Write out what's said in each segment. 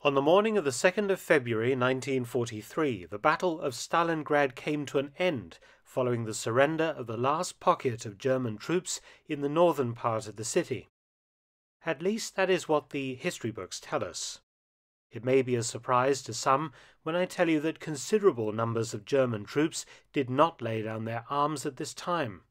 On the morning of the 2nd of February 1943, the Battle of Stalingrad came to an end following the surrender of the last pocket of German troops in the northern part of the city. At least that is what the history books tell us. It may be a surprise to some when I tell you that considerable numbers of German troops did not lay down their arms at this time.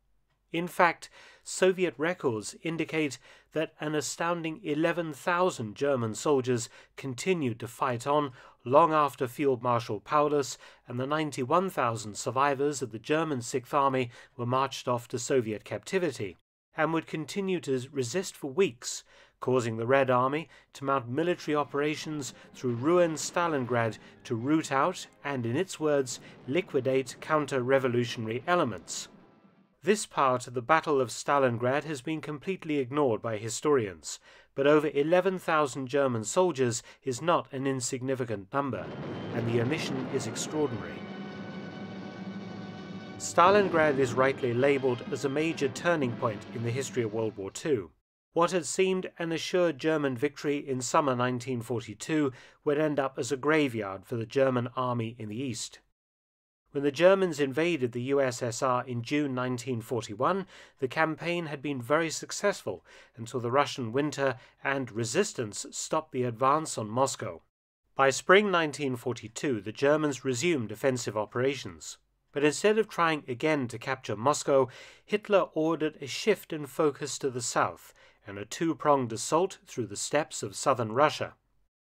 In fact, Soviet records indicate that an astounding 11,000 German soldiers continued to fight on long after Field Marshal Paulus and the 91,000 survivors of the German Sixth Army were marched off to Soviet captivity, and would continue to resist for weeks, causing the Red Army to mount military operations through ruined Stalingrad to root out and, in its words, liquidate counter-revolutionary elements. This part of the Battle of Stalingrad has been completely ignored by historians, but over 11,000 German soldiers is not an insignificant number, and the omission is extraordinary. Stalingrad is rightly labelled as a major turning point in the history of World War II. What had seemed an assured German victory in summer 1942 would end up as a graveyard for the German army in the east. When the Germans invaded the USSR in June 1941, the campaign had been very successful until the Russian winter and resistance stopped the advance on Moscow. By spring 1942, the Germans resumed offensive operations. But instead of trying again to capture Moscow, Hitler ordered a shift in focus to the south and a two-pronged assault through the steppes of southern Russia.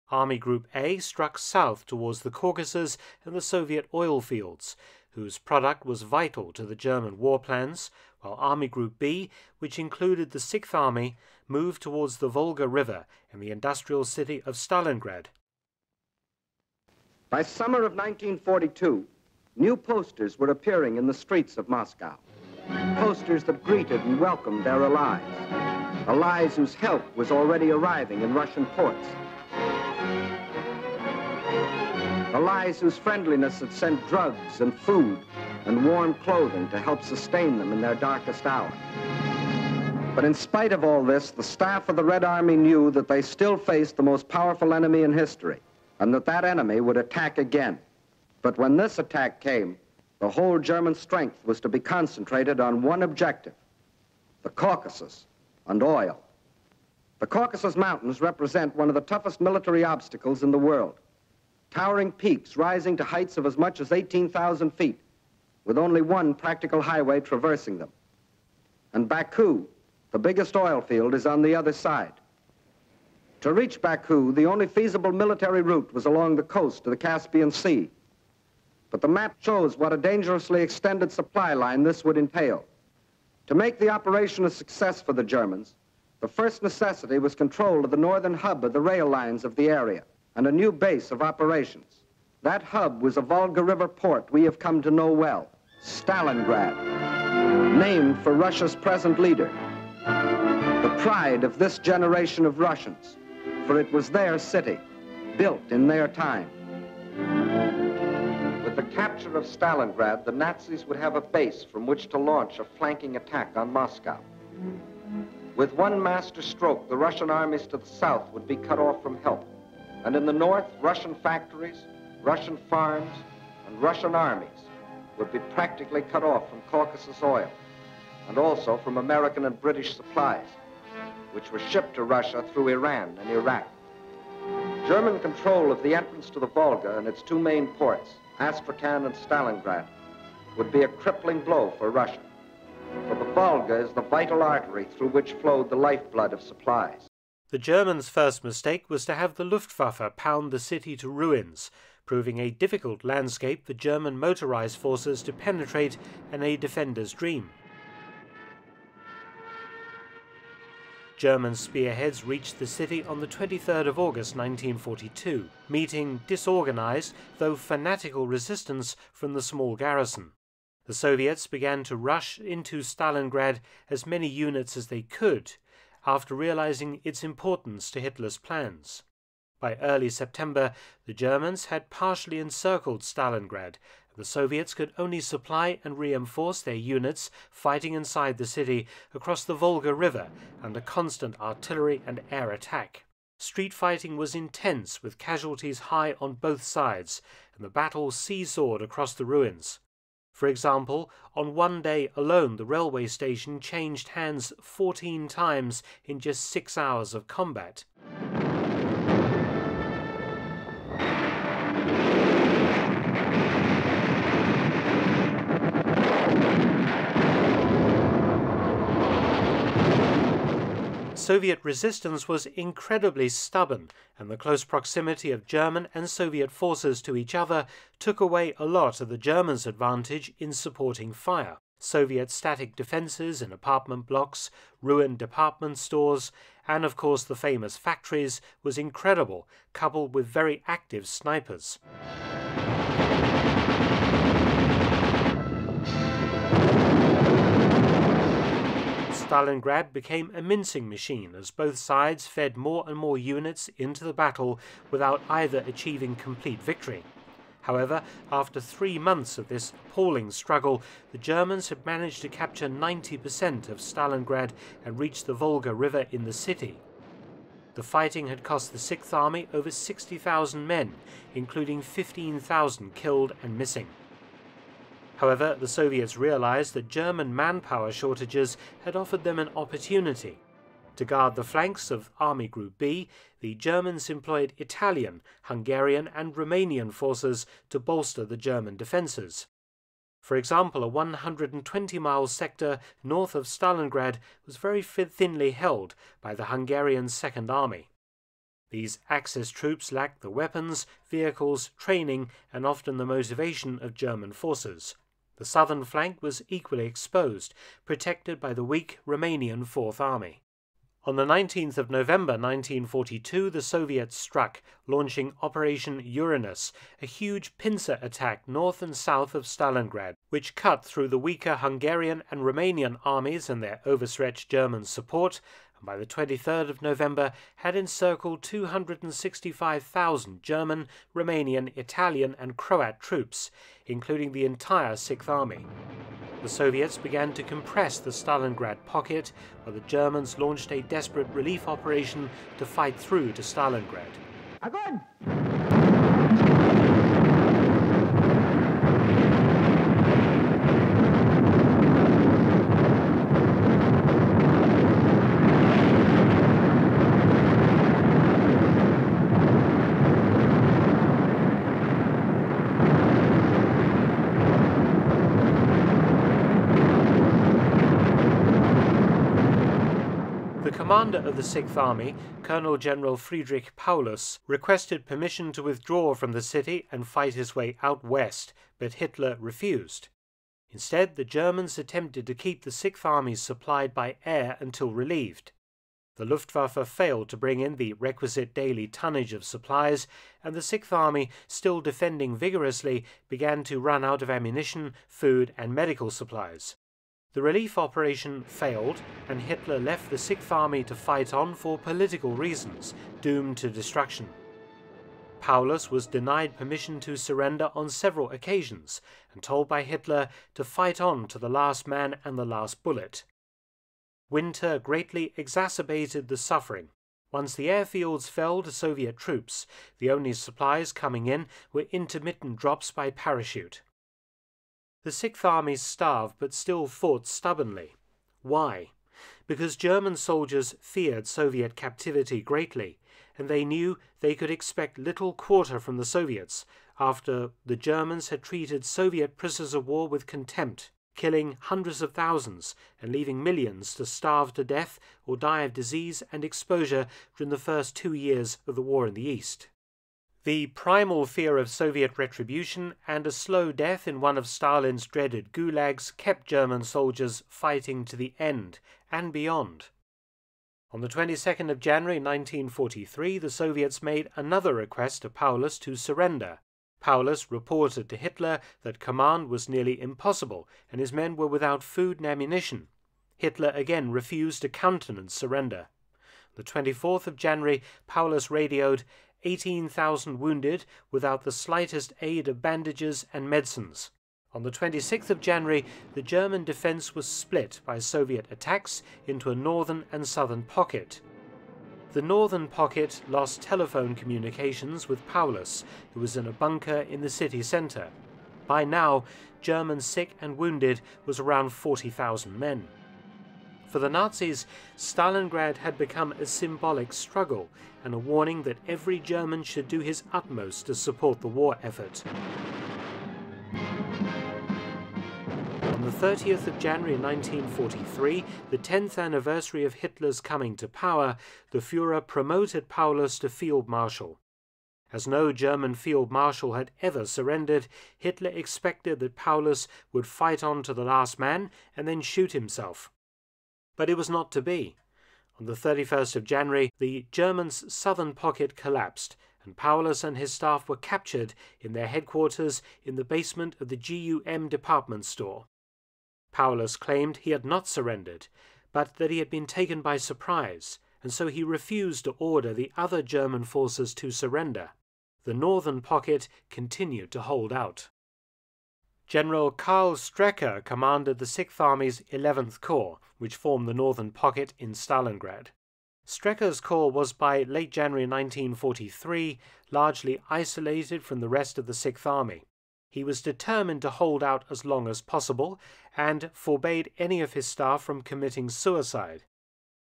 Army Group A struck south towards the Caucasus and the Soviet oil fields, whose product was vital to the German war plans, while Army Group B, which included the Sixth Army, moved towards the Volga River and the industrial city of Stalingrad. By summer of 1942, new posters were appearing in the streets of Moscow. Posters that greeted and welcomed their allies whose help was already arriving in Russian ports. Allies whose friendliness had sent drugs and food and warm clothing to help sustain them in their darkest hour. But in spite of all this, the staff of the Red Army knew that they still faced the most powerful enemy in history, and that enemy would attack again. But when this attack came, the whole German strength was to be concentrated on one objective: the Caucasus and oil. The Caucasus Mountains represent one of the toughest military obstacles in the world. Towering peaks rising to heights of as much as 18,000 feet, with only one practical highway traversing them. And Baku, the biggest oil field, is on the other side. To reach Baku, the only feasible military route was along the coast to the Caspian Sea. But the map shows what a dangerously extended supply line this would entail. To make the operation a success for the Germans, the first necessity was control of the northern hub of the rail lines of the area, and a new base of operations. That hub was a Volga River port we have come to know well, Stalingrad, named for Russia's present leader. The pride of this generation of Russians, for it was their city, built in their time. With the capture of Stalingrad, the Nazis would have a base from which to launch a flanking attack on Moscow. With one master stroke, the Russian armies to the south would be cut off from help. And in the north, Russian factories, Russian farms, and Russian armies would be practically cut off from Caucasus oil, and also from American and British supplies, which were shipped to Russia through Iran and Iraq. German control of the entrance to the Volga and its two main ports, Astrakhan and Stalingrad, would be a crippling blow for Russia, for the Volga is the vital artery through which flowed the lifeblood of supplies. The Germans' first mistake was to have the Luftwaffe pound the city to ruins, proving a difficult landscape for German motorized forces to penetrate and a defender's dream. German spearheads reached the city on the 23rd of August 1942, meeting disorganized, though fanatical resistance from the small garrison. The Soviets began to rush into Stalingrad as many units as they could, after realizing its importance to Hitler's plans. By early September, the Germans had partially encircled Stalingrad, and the Soviets could only supply and reinforce their units fighting inside the city across the Volga River under constant artillery and air attack. Street fighting was intense, with casualties high on both sides, and the battle seesawed across the ruins. For example, on one day alone the railway station changed hands 14 times in just 6 hours of combat. Soviet resistance was incredibly stubborn, and the close proximity of German and Soviet forces to each other took away a lot of the Germans' advantage in supporting fire. Soviet static defences in apartment blocks, ruined department stores, and of course the famous factories was incredible, coupled with very active snipers. Stalingrad became a mincing machine as both sides fed more and more units into the battle without either achieving complete victory. However, after 3 months of this appalling struggle, the Germans had managed to capture 90% of Stalingrad and reach the Volga River in the city. The fighting had cost the Sixth Army over 60,000 men, including 15,000 killed and missing. However, the Soviets realized that German manpower shortages had offered them an opportunity. To guard the flanks of Army Group B, the Germans employed Italian, Hungarian and Romanian forces to bolster the German defences. For example, a 120-mile sector north of Stalingrad was very thinly held by the Hungarian Second Army. These Axis troops lacked the weapons, vehicles, training and often the motivation of German forces. The southern flank was equally exposed, protected by the weak Romanian Fourth Army. On the 19th of November 1942, the Soviets struck, launching Operation Uranus, a huge pincer attack north and south of Stalingrad, which cut through the weaker Hungarian and Romanian armies and their overstretched German support, and by the 23rd of November had encircled 265,000 German, Romanian, Italian and Croat troops, including the entire Sixth Army. The Soviets began to compress the Stalingrad pocket, while the Germans launched a desperate relief operation to fight through to Stalingrad. Огонь! The commander of the Sixth Army, Colonel General Friedrich Paulus, requested permission to withdraw from the city and fight his way out west, but Hitler refused. Instead, the Germans attempted to keep the Sixth Army supplied by air until relieved. The Luftwaffe failed to bring in the requisite daily tonnage of supplies, and the Sixth Army, still defending vigorously, began to run out of ammunition, food and medical supplies. The relief operation failed, and Hitler left the Sixth Army to fight on for political reasons, doomed to destruction. Paulus was denied permission to surrender on several occasions, and told by Hitler to fight on to the last man and the last bullet. Winter greatly exacerbated the suffering. Once the airfields fell to Soviet troops, the only supplies coming in were intermittent drops by parachute. The Sixth Army starved but still fought stubbornly. Why? Because German soldiers feared Soviet captivity greatly, and they knew they could expect little quarter from the Soviets after the Germans had treated Soviet prisoners of war with contempt, killing hundreds of thousands and leaving millions to starve to death or die of disease and exposure during the first 2 years of the war in the East. The primal fear of Soviet retribution and a slow death in one of Stalin's dreaded gulags kept German soldiers fighting to the end and beyond. On the 22nd of January 1943, the Soviets made another request to Paulus to surrender. Paulus reported to Hitler that command was nearly impossible and his men were without food and ammunition. Hitler again refused to countenance surrender. The 24th of January, Paulus radioed 18,000 wounded without the slightest aid of bandages and medicines. On the 26th of January, the German defense was split by Soviet attacks into a northern and southern pocket. The northern pocket lost telephone communications with Paulus, who was in a bunker in the city centre. By now, German sick and wounded was around 40,000 men. For the Nazis, Stalingrad had become a symbolic struggle and a warning that every German should do his utmost to support the war effort. On the 30th of January 1943, the 10th anniversary of Hitler's coming to power, the Führer promoted Paulus to Field Marshal. As no German Field Marshal had ever surrendered, Hitler expected that Paulus would fight on to the last man and then shoot himself. But it was not to be. On the 31st of January, the Germans' southern pocket collapsed, and Paulus and his staff were captured in their headquarters in the basement of the GUM department store. Paulus claimed he had not surrendered, but that he had been taken by surprise, and so he refused to order the other German forces to surrender. The northern pocket continued to hold out. General Karl Strecker commanded the 6th Army's 11th Corps, which formed the northern pocket in Stalingrad. Strecker's corps was by late January 1943 largely isolated from the rest of the 6th Army. He was determined to hold out as long as possible and forbade any of his staff from committing suicide.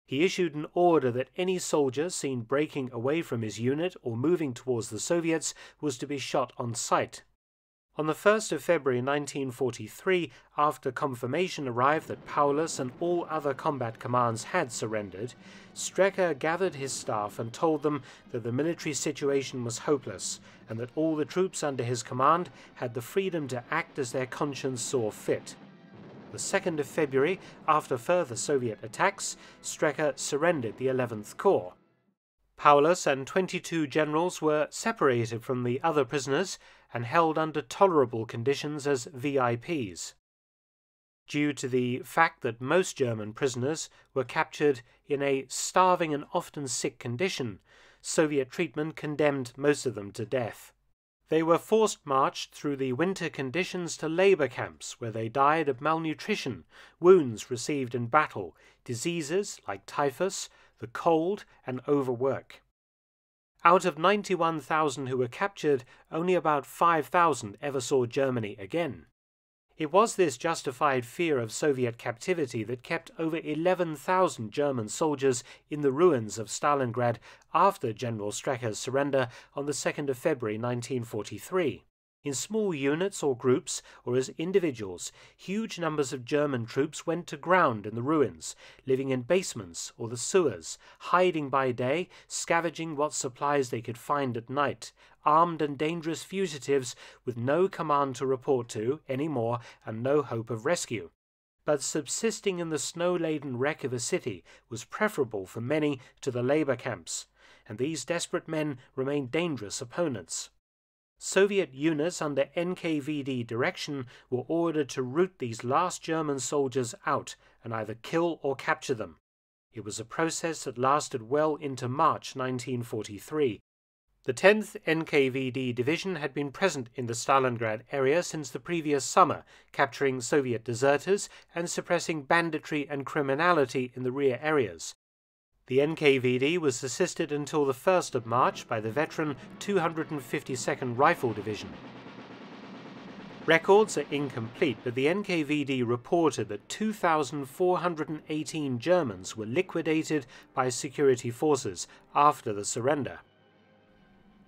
He issued an order that any soldier seen breaking away from his unit or moving towards the Soviets was to be shot on sight. On the 1st of February 1943, after confirmation arrived that Paulus and all other combat commands had surrendered, Strecker gathered his staff and told them that the military situation was hopeless and that all the troops under his command had the freedom to act as their conscience saw fit. The 2nd of February, after further Soviet attacks, Strecker surrendered the 11th Corps. Paulus and 22 generals were separated from the other prisoners and held under tolerable conditions as VIPs. Due to the fact that most German prisoners were captured in a starving and often sick condition, Soviet treatment condemned most of them to death. They were forced marched through the winter conditions to labor camps where they died of malnutrition, wounds received in battle, diseases like typhus, the cold, and overwork. Out of 91,000 who were captured, only about 5,000 ever saw Germany again. It was this justified fear of Soviet captivity that kept over 11,000 German soldiers in the ruins of Stalingrad after General Strecker's surrender on the 2nd of February 1943. In small units or groups, or as individuals, huge numbers of German troops went to ground in the ruins, living in basements or the sewers, hiding by day, scavenging what supplies they could find at night, armed and dangerous fugitives with no command to report to anymore and no hope of rescue. But subsisting in the snow-laden wreck of a city was preferable for many to the labor camps, and these desperate men remained dangerous opponents. Soviet units under NKVD direction were ordered to root these last German soldiers out and either kill or capture them. It was a process that lasted well into March 1943. The 10th NKVD division had been present in the Stalingrad area since the previous summer, capturing Soviet deserters and suppressing banditry and criminality in the rear areas. The NKVD was assisted until the 1st of March by the veteran 252nd Rifle Division. Records are incomplete, but the NKVD reported that 2,418 Germans were liquidated by security forces after the surrender.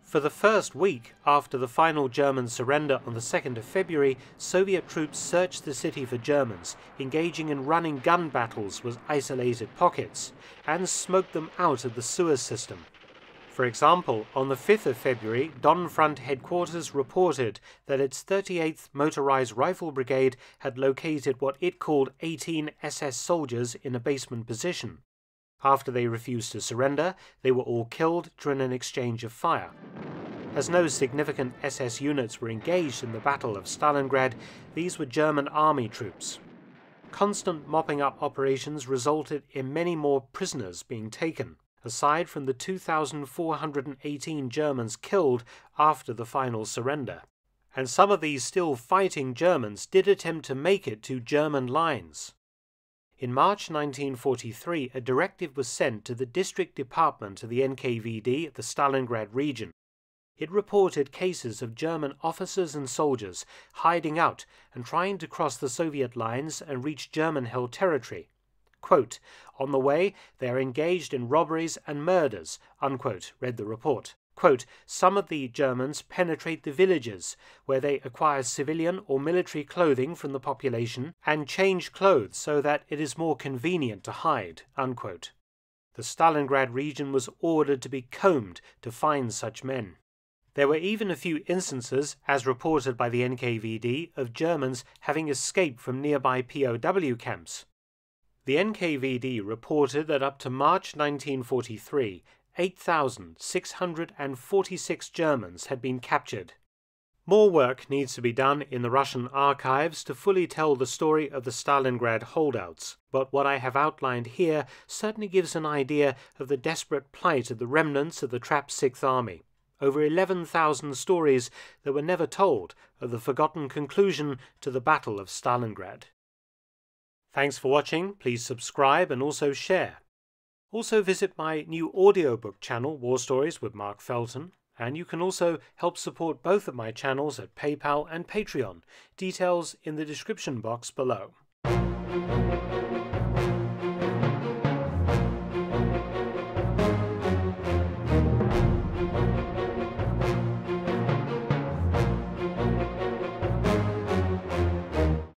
For the first week after the final German surrender on the 2nd of February, Soviet troops searched the city for Germans, engaging in running gun battles with isolated pockets, and smoked them out of the sewer system. For example, on the 5th of February, Don Front headquarters reported that its 38th Motorized Rifle Brigade had located what it called 18 SS soldiers in a basement position. After they refused to surrender, they were all killed during an exchange of fire. As no significant SS units were engaged in the Battle of Stalingrad, these were German army troops. Constant mopping-up operations resulted in many more prisoners being taken, aside from the 2,418 Germans killed after the final surrender. And some of these still fighting Germans did attempt to make it to German lines. In March 1943, a directive was sent to the district department of the NKVD at the Stalingrad region. It reported cases of German officers and soldiers hiding out and trying to cross the Soviet lines and reach German-held territory. Quote, "On the way, they are engaged in robberies and murders," unquote, read the report. Quote, "Some of the Germans penetrate the villages, where they acquire civilian or military clothing from the population and change clothes so that it is more convenient to hide," unquote. The Stalingrad region was ordered to be combed to find such men. There were even a few instances, as reported by the NKVD, of Germans having escaped from nearby POW camps. The NKVD reported that up to March 1943, 8,646 Germans had been captured. More work needs to be done in the Russian archives to fully tell the story of the Stalingrad holdouts, but what I have outlined here certainly gives an idea of the desperate plight of the remnants of the trapped Sixth Army. Over 11,000 stories that were never told of the forgotten conclusion to the Battle of Stalingrad. Thanks for watching. Please subscribe and also share. Also visit my new audiobook channel, War Stories with Mark Felton, and you can also help support both of my channels at PayPal and Patreon. Details in the description box below.